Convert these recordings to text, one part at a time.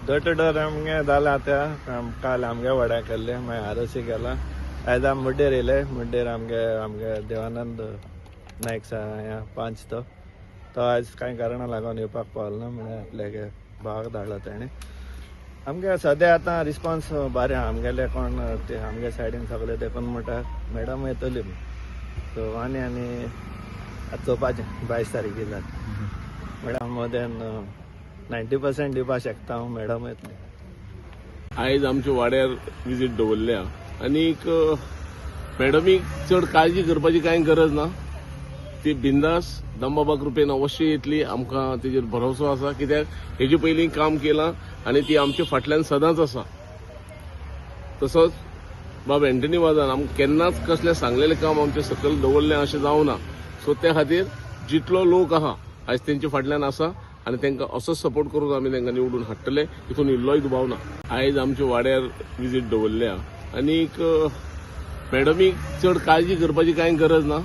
डर आमगे जालें आतां काल आमगे वड्या केल्ले मागीर आरोसी केला आयज आमी मुड्डेर येयले मुड्डेर आमगे देवानंद नायक साहेब 5 तो आयज कांय कारणां लागून येवपाक पावलो ना म्हळ्यार आपल्यागे भावाक धाडलो ताणें आमगे सद्या आतां रिस्पॉन्स बरें आमगेले कोण ते आमगे सायडीन सगळे देखून म्हणटा मॅडम येतली सो आनी आतां चोवपाचें 22 तारीख जाता मॅडम मोदेन 90% दिवपाक शकता हांव मॅडम येतली आयज आमच्या वाड्यार विजीट दवरल्या आनीक मॅडमीक चड काळजी करपाची कांय गरज ना ती बिंदास दमबाबा कृपेन अवश्य येतली आमकां तेजेर भरोसो आसा कित्याक हेजे पयलीं काम केलां आनी ती आमच्या फाटल्यान सदांच आसा तसोच बाब एंटनी वाजान आमकां केन्नाच कसलें सांगलेलें काम आमचे सकयल दवरलें अशें जावना सो त्या खातीर जितलो लोक आहा आयज तेंच्या फाटल्यान आसा आनी तांकां असोच सपोर्ट करून आमी तांकां निवडून हाडटले हितून इल्लोय दुबाव ना आयज आमच्या वाड्यार विजीट दवरल्या आनीक मॅडमीक चड काळजी करपाची कांय गरज ना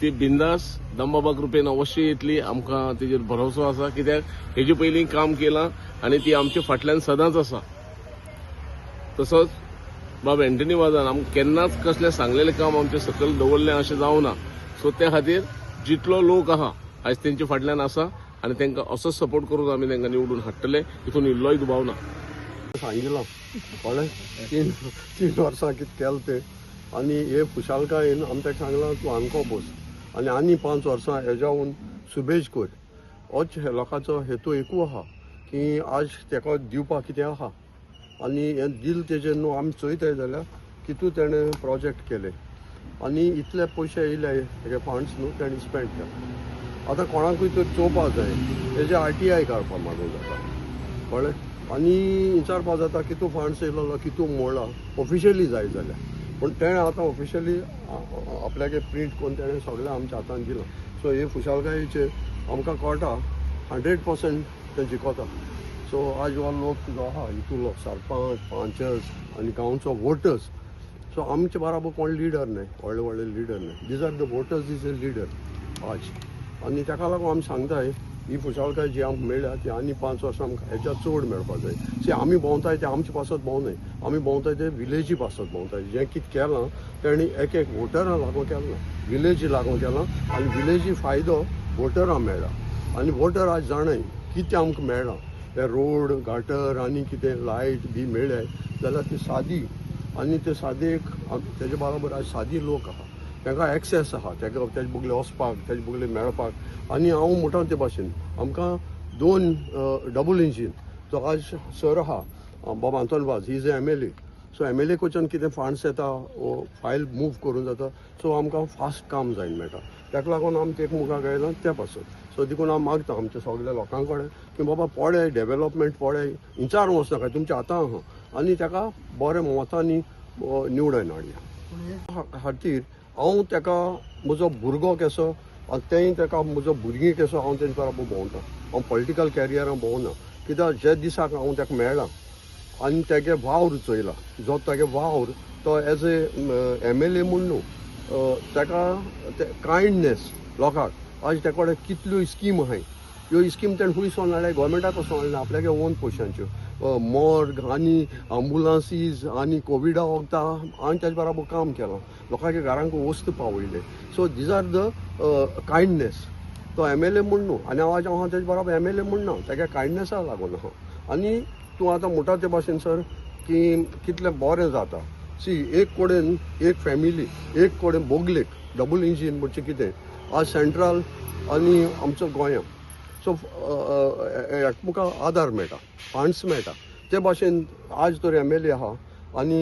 ती बिंदास दमबाबा कृपेन अवश्य येतली आमकां तेजेर भरोसो आसा कित्याक हेजे पयलीं काम केलां आनी ती आमच्या फाटल्यान सदांच आसा तसोच बाब एंटनी वाजान आमकां केन्नाच कसलें सांगलेलें काम आमचे सकयल दवरलें अशें जावना सो त्या खातीर जितलो लोक आहा आयज तेंच्या फाटल्यान आसा आनी तांकां असोच सपोर्ट करून आमी तांकां निवडून हाडटले हितून इल्लोय दुबाव ना सांगितलं कळ्ळें 3 वर्सां कितें केलें तें आनी हे खुशालकायेन आमी ताका सांगलां तूं आमको बस आनी 5 वर्सां हेज्याहून सुबेज कर होच हे लोकांचो हेतू एकू आहा की आज तेका दिवपाक कितें आहा आनी हें दिल तेजेर न्हू आमी चोयताय जाल्यार कितू तेणें प्रोजेक्ट केले आनी इतले पयशे येयले हे फंड्स न्हू तेणें स्पेंड केले आतां कोणाकूय तर चोवपाक जाय तेजे RTI काडपाक मागूं जाता कळ्ळें आनी विचारपाक जाता कितू फंड्स येयलो कितू मोडला ऑफिशियली जाय जाल्यार पूण तेणें आतां ऑफिशियली आपल्यागे प्रिंट करून तेणें सगळें आमच्या हातान दिलां सो हे खुशालकायेचेर आमकां कळटा 100% ते जिखता सो आज हो लोक जो आहा हितूलो सरपंच पंचर्स आनी गांवचो वोटर्स सो आमचे बराबर कोण लिडर न्हय व्हडले लिडर न्हय these are the voters is a leader आज आनी ताका लागून आमी सांगताय ही खुशालकाय जी आमकां मेळ्ळ्या ती आनी 5 वर्सां आमकां हेच्या चड मेळपाक जाय सी आमी भोंवताय ते आमचे पासत भोंवनाय आमी भोंवताय ते विलेजी पासत भोंवताय जें कितें केलां तेणी एक वोटरां लागून केलां ना विलेजी लागून केलां आनी विलेजी फायदो वोटरां मेळ्ळा आनी वोटर आज जाणाय कितें आमकां मेळ्ळां ते रोड गाटर आनी कितें लायट बी मेळ्ळे जाल्यार ती सादी आनी ते सादेक तेजे बरोबर आज सादी लोक आहा तांकां एक्सेस आहा ताका तेजे बगले वचपाक तेजे बगले मेळपाक आनी हांव म्हणटा ते भाशेन आमकां 2 डबल इंजीन जो आज सर आहा बाब आंतोनवाज he is a MLA so MLA कडच्यान कितें फंड्स येता फायल मूव करून जाता सो आमकां फास्ट काम जायन मेळटा ताका लागून आमी ते मुखार गायलां त्या पासून सो देखून हांव मागता आमच्या सगळ्या लोकां कडेन की बाबा पडे डेव्हलपमेंट पडे विचार वचनाका तुमच्या हातां आहा आनी ताका बऱ्या मतांनी निवडून हाडया खातीर हांव ताका म्हजो भुरगो कसो आनी तेंय ताका म्हजो भुरगीं कसो हांव तेंचे बरोबर भोंवता हांव पॉलिटिकल कॅरियरान भोंवना कित्याक जे दिसाक हांव ताका मेळ्ळां आनी तेगे वावर चोयला जो तेगे वावर तो एज ए MLA म्हूण न्हू ताका कायंडनेस लोकांक आज तेका कडेन कितल्यो स्कीम आहाय ह्यो स्कीम तेणें खूंय सोन हाडल्या गोवोरमेंटाक वचून हाडल्या आपल्यागे ओन पयशांच्यो मॉर्ग आनी अँबुलन्सीज आनी कोविडा वखदां हांवें तेजे बरोबर काम केलां लोकांच्या घरांक वस्त पावयले so these are the kindness तो MLA म्हूण न्हू आनी हांव तेजे बरोबर MLA म्हूण ना तेगे कायंडनेसा लागून आहा आनी तूं आतां म्हणटा ते भाशेन सर की कितलें बरें जाता सी एक कडेन एक फॅमिली एक कडेन बोगलेक डबल इंजीन म्हणचे कितें आज सेंट्रल आनी आमचो गोंयांत सो एकमुखार आदार मेळटा फंड्स मेळटा ते भाशेन आज तर MLA आहा आनी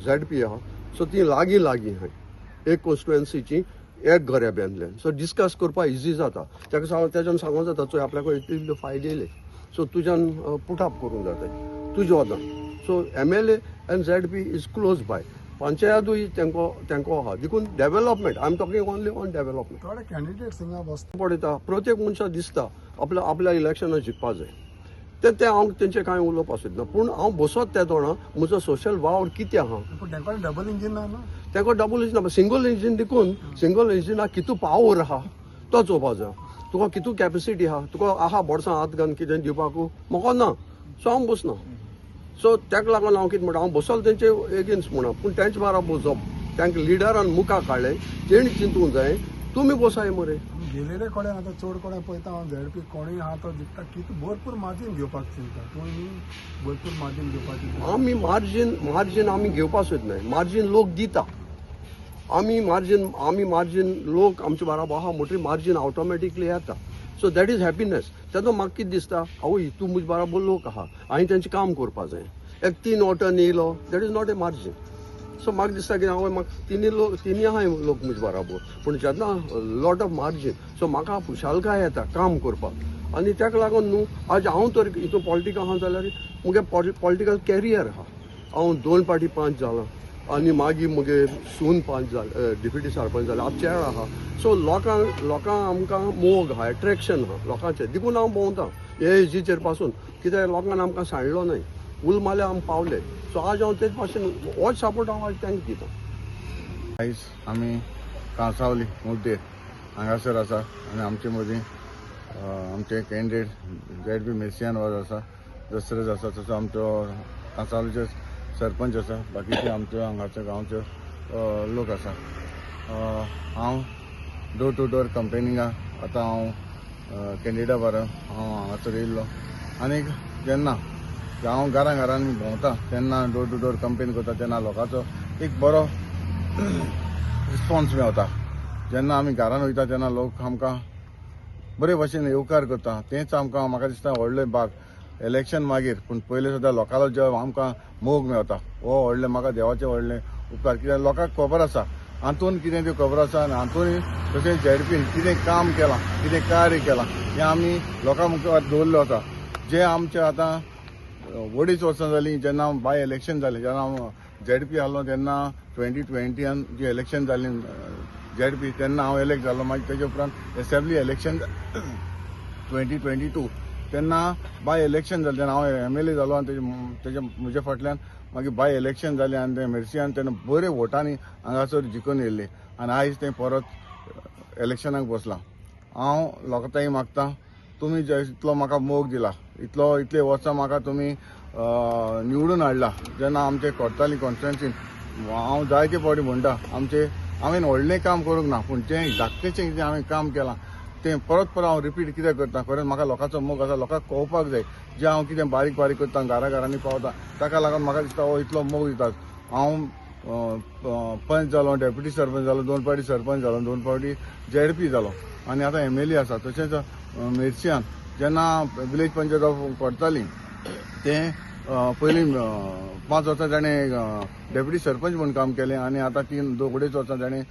ZP आहा सो ती लागीं आहाय एक कॉन्स्टिट्युएन्सीची एक घरेब्यांतल्यान सो डिस्कस करपाक इजी जाता तेज्यान सांगूंक जाता चोय आपल्या कडेन इतले फायदे येयले सो तुज्यान पुटअप करूंक जाता तुज्या वदान so MLA and ZP is close by पंचायतूय तेंको आहा देखून development I am talking only on development थोडे कॅन्डिडेट्स हिंगा बसता पळयता प्रत्येक मनशाक दिसता आपल्या इलेक्शनाक जिखपा जाय ते हांव तेंचे कांय उलोवपाक सोदना पूण हांव बसत त्या तोंडां म्हजो सोशल वावर कितें आहा पूण तेंका डबल इंजीन ना ना तेंको डबल इंजीन सिंगल इंजीन देखून सिंगल इंजिनाक कितू पावर आहा तो चोवपा जाय तुका कितू कॅपेसिटी आहा तुका आहा बोडसां हात घालून कितें दिवपाकू म्हाका ना सो हांव बसना सो ताका लागून हांव कितें म्हणटा हांव बसलो तेंचे एगेन्स्ट म्हणा पूण तेंचे बरोबर बसप तांकां लिडरान मुखार काडलें तेणी चिंतूंक जाय तुमी बसाय मरे गेलेले कडेन आतां चड कोणें पळयता हांव ZP कोणूय आहा तो जिखता कितू भरपूर मार्जीन घेवपाक चिंता तुमी भरपूर मार्जीन घेवपाक आमी मार्जीन आमी घेवपाक सोदनाय मार्जीन लोक दिता आमी मार्जीन लोक आमचे बरोबर आहा म्हणटरी मार्जीन ऑटोमॅटिकली येता सो दॅट इज हॅपीनेस तेन्ना म्हाका कितें दिसता आवय तूं म्हजे बरोबर लोक आहा हांवें तेंचें काम करपाक जाय एक 3 वॉटन येयलो that is not a margin so म्हाका दिसता की हांव म्हाका तिनी आहाय लोक म्हजे बरोबर पूण जेन्ना लॉट ऑफ मार्जीन सो म्हाका खुशालकाय येता काम करपाक आनी ताका लागून न्हू आज हांव तर हितून पॉलिटिका आहा जाल्यार मुगे पॉलिटिकल कॅरियर आहा हांव 2 फावटी पंच जालां आनी मागीर मुगे सून पंच जालें डिप्युटी सरपंच जालें हांव चेड आहा सो लोकांक आमकां मोग आहा एट्रॅक्शन आहा लोकांचें देखून हांव भोंवता हे एजीचेर पासून कित्याक लोकांनी आमकां सांडलो न्हय उल माल्या आमी पावले सो आज हांव तेच भाशेन होच सपोर्ट हांव आज तांकां दिता आयज आमी कांसावली मुड्डेर हांगासर आसा आनी आमचे मदीं आमचे कॅन्डिडेट ZP मेर्सियान वाज आसा दसरथ आसा तसो आमचो कांसावलीचे सरपंच आसा बाकीचे आमचे हांगाचे गांवचे लोक आसा हांव डोर टू डोर कंपेनिंगाक आतां हांव कॅन्डिडेटा बारा हांव हांगासर येयल्लो आनीक जेन्ना हांव घरांनी भोंवता तेन्ना डोर टू डोर कंपेन करता तेन्ना लोकांचो एक बरो रिस्पॉन्स मेळटा जेन्ना आमी घरान वयता तेन्ना लोक आमकां बरे भशेन येवकार करता तेंच आमकां म्हाका दिसता व्हडलें भाग इलेक्शन मागीर पूण पयलीं सुद्दां लोकांलो जो आमकां मोग मेळटा हो व्हडलें म्हाका देवाचें व्हडलें उपकार कित्याक लोकांक खबर आसा हातून कितें त्यो खबर आसा आनी हातून तशेंच ZPन कितें काम केलां कितें कार्य केलां हें आमी लोकां मुखार दवरलें वता जें आमचें आतां 2.5 वर्सां जालीं जेन्ना बाय इलेक्शन जालें जेन्ना हांव ZP आहलो तेन्ना 2020 जी इलेक्शन जालीं ZP तेन्ना हांव इलेक्ट जालो मागीर तेजे उपरांत असेंब्ली इलेक्शन 2022 तेन्ना बाय इलेक्शन जालें तेन्ना हांव MLA जालो आनी तेजे म्हज्या फाटल्यान मागीर बाय इलेक्शन जालें आनी ते मेर्सियान तेन्ना बरे वोटांनी हांगासर जिखून येयल्ले आनी आयज तें परत इलेक्शनाक बसलां हांव लोकांताय मागतां तुमी इतलो म्हाका मोग दिला इतले वर्सां म्हाका तुमी निवडून हाडला जेन्ना आमचे कोर्ताली कॉन्स्टिट्युएन्सीन हांव जायते फावटी म्हणटा हांवें व्हडलें काम करूंक ना पूण जें धाकटेचें कितें हांवें काम केलां तें परत हांव रिपीट कितें करता खरेंच म्हाका लोकांचो मोग आसा लोकांक कळपाक जाय जें हांव कितें बारीक करता घरांनी पावता ताका लागून म्हाका दिसता हो इतलो मोग दिता हांव पंच जालो डेप्युटी सरपंच जालो 2 फावटी सरपंच जालो 2 फावटी ZP जालो आनी आतां MLA आसा तशेंच मेर्सियान जेन्ना विलेज पंचायत ऑफ कोर्ताली तें पयलीं 5 वर्सां ताणें डेप्युटी सरपंच म्हणून काम केलें आनी आतां 2.5 वर्सां ताणें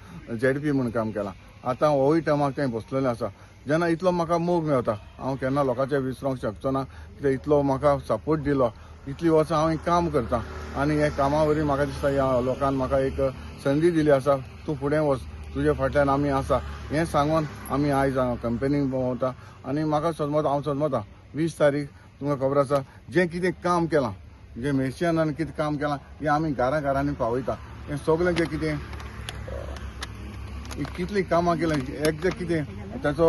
ZP म्हणून काम केलां आतां होय टर्माक तें बसलेलें आसा जेन्ना इतलो म्हाका मोग मेवता हांव केन्ना लोकांचें विसरूंक शकचो ना कित्याक इतलो म्हाका सपोर्ट दिलो इतलीं वर्सां हांव काम करतां आनी हे कामा वरवीं म्हाका दिसता ह्या लोकान म्हाका एक संदी दिली आसा तूं फुडें वच तुजे फाटल्यान आमी आसा हें सांगून आमी आयज कंपनीक भोंवता आनी म्हाका हांव सदमता 20 तारीख तुमकां खबर आसा जें कितें काम केलां जे मेर्शियनान कितें काम केलां हें आमी घरांनी पावयता हें सगळें जें कितें कितलीं कामां केल्यां एग्जॅक्ट कितें ताचो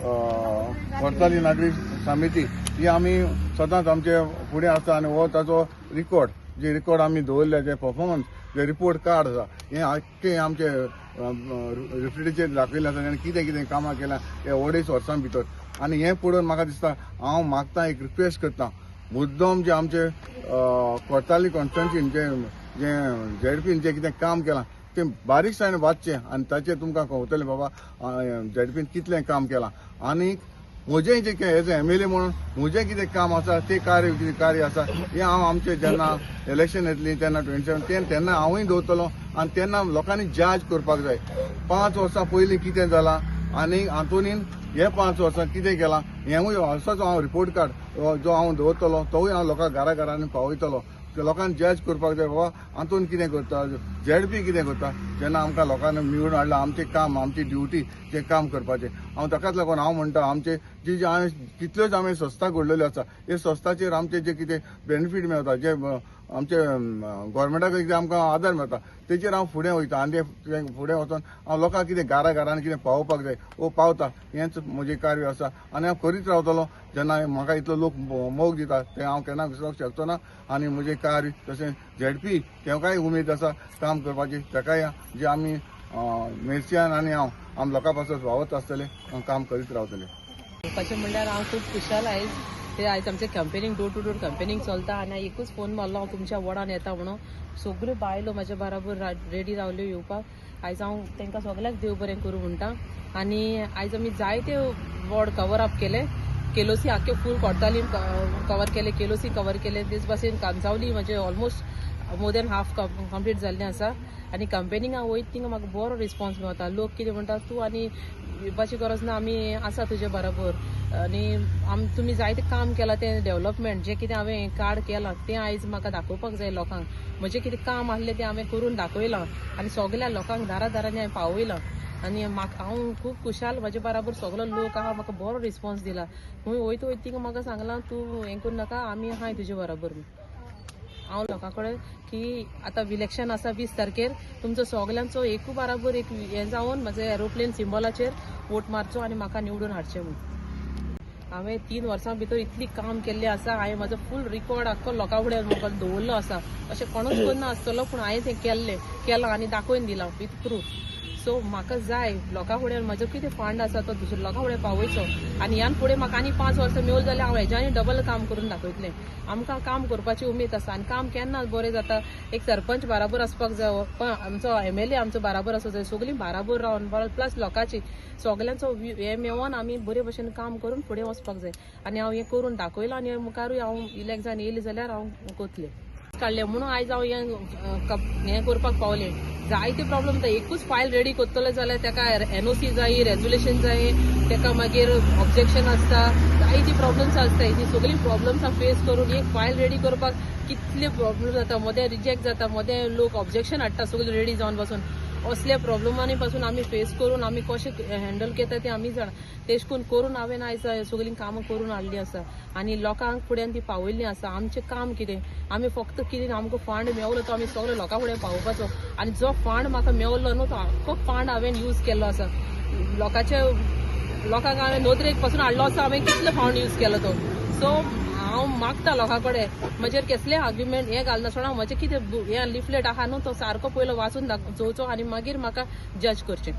कोर्ताली नागरी समिती ही आमी सदांच आमचे फुडें आसता आनी हो ताचो रिकॉर्ड आमी दवरल्या जे परफॉर्मन्स जे रिपोर्ट कार्ड आसा हें आख्खें आमचे रिफ्रिजरेटर दाखयलें आसा आनी कितें कितें कामां केल्यां हे 2.5 वर्सां भितर आनी हें पळोवन म्हाका दिसता हांव मागतां एक रिक्वेस्ट करतां मुद्दम जे आमचे कोर्ताली कॉन्स्टिट्युन्सीन जे झेडपीन जें कितें काम केलां तें बारीकसाणेन वाचचें आनी ताचेर तुमकां कळटलें बाबा झेडपीन कितलें काम केलां आनी म्हजें जें एज अ MLA म्हणून म्हजें कितें काम आसा तें कार्य आसा हें हांव आमचें जेन्ना इलेक्शन येतलीं तेन्ना 27 तेन्ना हांवूय दवरतलों आनी तेन्ना लोकांनी जज करपाक जाय 5 वर्सां पयलीं कितें जालां आनी हातूंत हे 5 वर्सां कितें केलां हेंवूय असोच हांव रिपोर्ट कार्ड जो हांव दवरतलो तोवूय हांव लोकांक घरांनी पावयतलो लोकांनी जज करपाक जाय बाबा हातून कितें करता झेडपी कितें करता जेन्ना आमकां लोकांनी निवडून हाडला आमचें काम आमची ड्युटी जें काम करपाचें हांव ताकाच लागून हांव म्हणटा आमचे जी हांवें कितल्योच हांवें संस्था घडलेल्यो आसा हे संस्थाचेर आमचे जे कितें बेनिफीट मेळटा जे आमचे गोवोरमेंटाक कितें आमकां आदार मेळटा तेचेर हांव फुडें वयता आनी ते फुडें वचोन हांव लोकांक कितें घरांनी कितें पावोवपाक जाय वो पावता हेंच म्हजें कार्य आसा आनी हांव करीत रावतलों जेन्ना म्हाका इतलो लोक मोग दिता तें हांव केन्ना विसरूंक शकचो ना आनी म्हजें कार्य तशें झेडपी तेंकाय उमेद आसा काम करपाची तेकाय जे आमी मेर्शियन आनी हांव लोकां पासत वावत आसतले हांव काम करीत रावतलें करपाचें म्हणल्यार हांव खूब खुशाल आयज ते आयज आमचे कंपेनींग डोर टू डोर कंपेनींग चलता आनी एकूच फोन मारलो हांव तुमच्या वॉर्डान येता म्हणून सगळ्यो बायलो म्हाज्या बराबर रेडी रावल्यो येवपाक आयज हांव तांकां सगळ्याक देव बरें करूं म्हणटा आनी आयज आमी जायते वॉर्ड कवर अप केले केलोसी आख्खे फूल कोर्तालीन कवर केले केलोसी कवर केले तेच भाशेन कांचावली म्हणजे almost more than half complete जाल्लें आसा आनी कंपेनींग हांव वयता थिंगा म्हाका बरो रिस्पॉन्स मेळटा लोक कितें म्हणटा तूं आनी येवपाची गरज ना आमी आसा तुजे बरोबर आनी तुमी जायतें काम केलां तें डेव्हलपमेंट जें कितें हांवें कार्ड केलां तें आयज म्हाका दाखोवपाक जाय लोकांक म्हजें कितें काम आसलें तें हांवें करून दाखयलां आनी सगल्या लोकांक दारांनी हांवें पावयलां आनी हांव खूब खुशाल म्हाजे बराबर सगलो लोक आहा म्हाका बरो रिस्पॉन्स दिला खंय वयता थिंगा म्हाका सांगलां तूं हें करूं नाका आमी आहाय तुजे बराबर हांव लोकां कडेन की आतां इलेक्शन आसा 20 तारखेर तुमचो सगल्यांचो एकू बराबर एक हें जावन म्हाजे एरोप्लेन सिंबलाचेर वोट मारचो आनी म्हाका निवडून हाडचें म्हूण हांवें 3 वर्सां भितर इतली काम केल्लें आसा हांवें म्हाजो फूल रिकॉर्ड आख्खो लोकां फुडें म्हाका दवरलो आसा अशें कोणूच करना आसतलो पूण हांवें तें केलां आनी दाखोवन दिलां विथ प्रूफ सो म्हाका जाय लोकां फुडें म्हजो कितें फंड आसा तो दुसऱ्या लोकां फुडें पावयचो आनी ह्यान फुडें म्हाका आनी 5 वर्सां मेवल जाल्यार हांव हेज्यानी डबल काम करून दाखयतलें आमकां काम करपाची उमेद आसा आनी काम केन्ना बरें जाता एक सरपंच बराबर आसपाक जाय पण आमचो MLA आमचो बराबर आसूं जाय सगळीं बराबर रावन प्लस लोकांची सगल्यांचो हें मेळोन आमी बरे भशेन काम करून फुडें वचपाक जाय आनी हांव हें करून दाखयलां आनी मुखारूय हांव इलेक्ट जावन येयलें जाल्यार हांव करतलें काडलें म्हणून आयज हांव हें करपाक पावलें जायते प्रॉब्लेम जाता एकूच फायल रेडी करतले जाल्यार ताका NOC जाय रेजोल्युशन जाय ताका मागीर ऑब्जेक्शन आसता जायती प्रॉब्लेम्स आसता ही सगळीं प्रॉब्लेम्सां फेस करून एक फायल रेडी करपाक कितले प्रॉब्लेम जाता मदें रिजेक्ट जाता मदें लोक ऑब्जेक्शन हाडटा सगळें रेडी जावन पासून असल्या प्रॉब्लेमांनी पासून आमी फेस करून आमी कशें हँडल करता तें आमी जाणा तेश करून हांवें आयज सगळीं कामां करून हाडलीं आसा आनी लोकांक फुड्यान ती पावयल्लीं आसा आमचें काम कितें आमी फक्त कितें आमकां फंड मेवलो तो आमी सगळे लोकां फुडें पावोवपाचो आनी जो फंड म्हाका मेवलो न्हू तो आख्खो फंड हांवें यूज केल्लो आसा लोकांक हांवें नोदरेक पासून हाडलो आसा हांवें कितलो फंड यूज केलो तो सो हांव मागता लोकां कडेन म्हजेर कसलें आर्ग्युमेंट हें घालना सोडा म्हजें कितें हें लिफलेट आहा न्हू तो सारको पयलो वाचून चोवचो आनी मागीर म्हाका जज करचें